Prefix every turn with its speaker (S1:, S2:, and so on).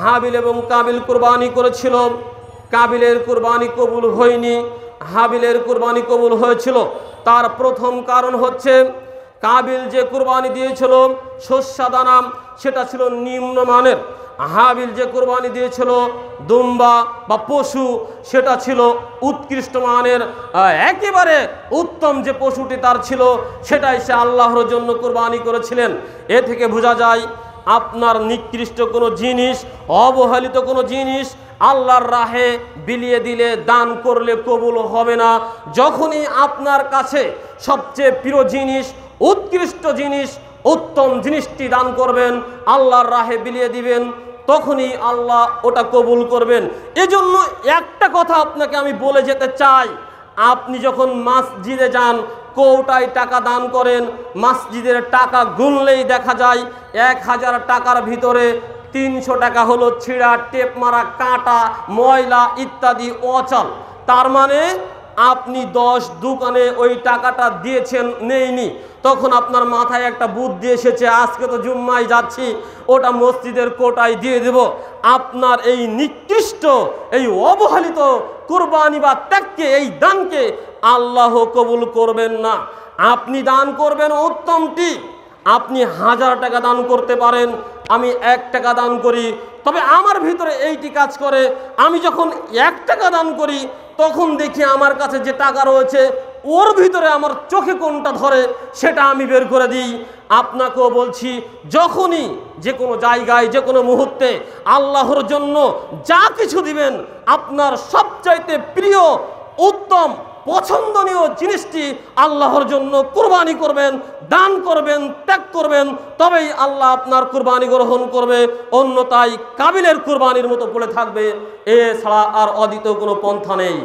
S1: হাবিল এবং কাবিল কুরবানি করেছিল, কাবিলের কুরবানি কবুল হয়নি, হাবিলের কুরবানি কবুল হয়েছিল। তার প্রথম কারণ হচ্ছে কাবিল যে কুরবানি দিয়েছিল শস্যদানা, সেটা ছিল নিম্নমানের। হাবিল যে কুরবানি দিয়েছিল দুম্বা বা পশু, সেটা ছিল উৎকৃষ্ট মানের, একেবারে উত্তম যে পশুটি তার ছিল সেটাই সে আল্লাহর জন্য কুরবানি করেছিলেন। এ থেকে বোঝা যায় আপনার নিকৃষ্ট কোনো জিনিস, অবহেলিত কোনো জিনিস আল্লাহর রাহে বিলিয়ে দিলে, দান করলে কবুল হবে না। যখনই আপনার কাছে সবচেয়ে প্রিয় জিনিস, উৎকৃষ্ট জিনিস, উত্তম জিনিসটি দান করবেন, আল্লাহর রাহে বিলিয়ে দিবেন, তখনই আল্লাহ ওটা কবুল করবেন। এজন্য একটা কথা আপনাকে আমি বলে যেতে চাই, আপনি যখন মসজিদে যান, কৌটায় টাকা দান করেন, মসজিদের টাকা গুনলেই দেখা যায় 1000 টাকার ভিতরে 300 টাকা হলো ছিঁড়া, টেপ মারা, কাঁটা, ময়লা ইত্যাদি অচল। তার মানে আপনি 10 দোকানে ওই টাকাটা দিয়েছেন, নেইনি। তখন আপনার মাথায় একটা বুদ্ধি এসেছে, আজকে তো জুম্মায় যাচ্ছি, ওটা মসজিদের কোটায় দিয়ে দেব। আপনার এই নিকৃষ্ট, এই অবহেলিত কুরবানি বা ত্যাগকে, এই দানকে আল্লাহ কবুল করবেন না। আপনি দান করবেন উত্তমটি। আপনি 1000 টাকা দান করতে পারেন, আমি 1 টাকা দান করি, তবে আমার ভিতরে এইটি কাজ করে, আমি যখন 1 টাকা দান করি তখন দেখি আমার কাছে যে টাকা রয়েছে ওর ভিতরে আমার চোখে কোনটা ধরে সেটা আমি বের করে দিই। আপনাকেও বলছি, যখনই যে কোনো জায়গায়, যে কোনো মুহূর্তে আল্লাহর জন্য যা কিছু দিবেন, আপনার সবচাইতে প্রিয়, উত্তম, পছন্দনীয় জিনিসটি আল্লাহর জন্য কুরবানি করবেন, দান করবেন, ত্যাগ করবেন, তবেই আল্লাহ আপনার কুরবানি গ্রহণ করবে। অন্যথায় কাবিলের কুরবানির মতো পড়ে থাকবে, এছাড়া আর অদ্বিতীয় কোনো পন্থা নেই।